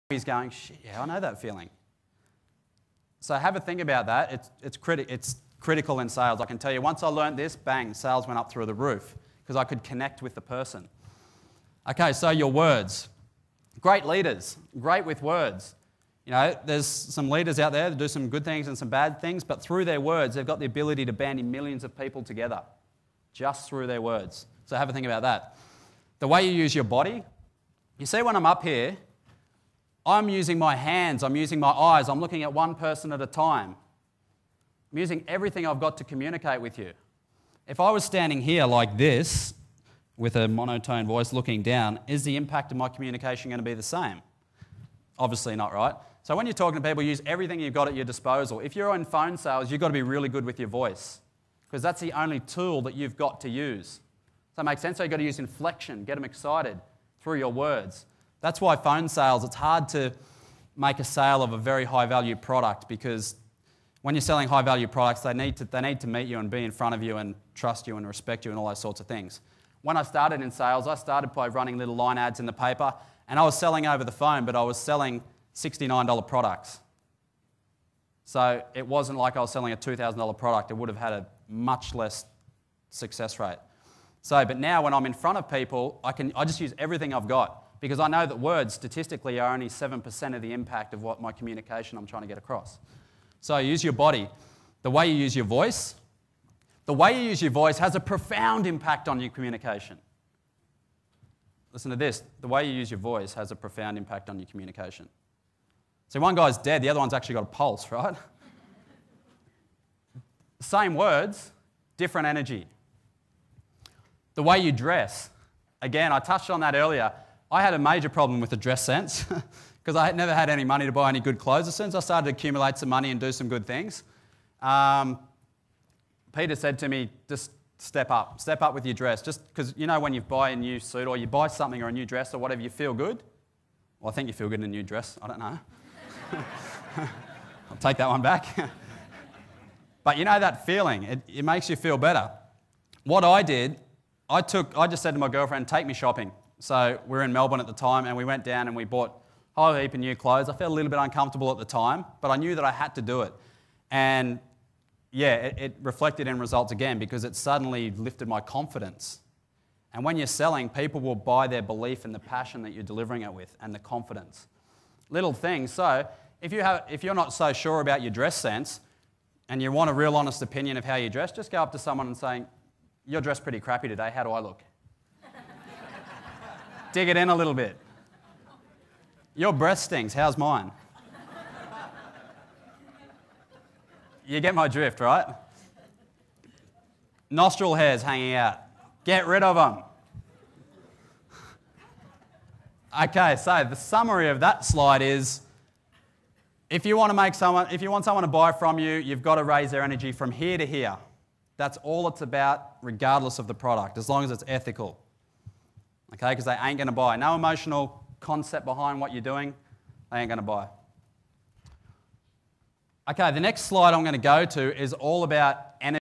he's going, shit, yeah, I know that feeling. So have a think about that. It's critical in sales. I can tell you, once I learned this, bang, sales went up through the roof because I could connect with the person. Okay, so your words. Great leaders, great with words. You know, there's some leaders out there that do some good things and some bad things, but through their words, they've got the ability to bandy millions of people together just through their words. So have a think about that. The way you use your body. You see, when I'm up here, I'm using my hands, I'm using my eyes, I'm looking at one person at a time. I'm using everything I've got to communicate with you. If I was standing here like this, with a monotone voice looking down, is the impact of my communication going to be the same? Obviously not, right? So when you're talking to people, use everything you've got at your disposal. If you're in phone sales, you've got to be really good with your voice because that's the only tool that you've got to use. Does that make sense? So you've got to use inflection, get them excited through your words. That's why phone sales, it's hard to make a sale of a very high-value product because when you're selling high-value products, they need to meet you and be in front of you and trust you and respect you and all those sorts of things. When I started in sales, I started by running little line ads in the paper, and I was selling over the phone, but I was selling $69 products. So it wasn't like I was selling a $2,000 product. It would have had a much less success rate. But now when I'm in front of people, I just use everything I've got because I know that words statistically are only 7% of the impact of what my communication I'm trying to get across. So use your body. The way you use your voice. The way you use your voice has a profound impact on your communication. Listen to this. The way you use your voice has a profound impact on your communication. See, one guy's dead, the other one's actually got a pulse, right? Same words, different energy. The way you dress. Again, I touched on that earlier. I had a major problem with the dress sense because I had never had any money to buy any good clothes. As soon as I started to accumulate some money and do some good things, Peter said to me, just step up with your dress. Just because, you know, when you buy a new suit or you buy something or a new dress or whatever, you feel good. Well, I think you feel good in a new dress. I don't know. I'll take that one back. But you know that feeling, it makes you feel better. What I did, I just said to my girlfriend, take me shopping. So we were in Melbourne at the time and we went down and we bought a whole heap of new clothes. I felt a little bit uncomfortable at the time, but I knew that I had to do it. And yeah, it reflected in results again because it suddenly lifted my confidence. And when you're selling, people will buy their belief in the passion that you're delivering it with and the confidence. Little things. So if you're not so sure about your dress sense and you want a real honest opinion of how you dress, just go up to someone and say, you're dressed pretty crappy today, how do I look? Dig it in a little bit. Your breath stings, how's mine? You get my drift, right? Nostril hairs hanging out. Get rid of them. Okay, so the summary of that slide is if you want someone to buy from you, you've got to raise their energy from here to here. That's all it's about, regardless of the product, as long as it's ethical. Okay, because they ain't going to buy. No emotional concept behind what you're doing, they ain't going to buy. Okay, the next slide I'm going to go to is all about energy.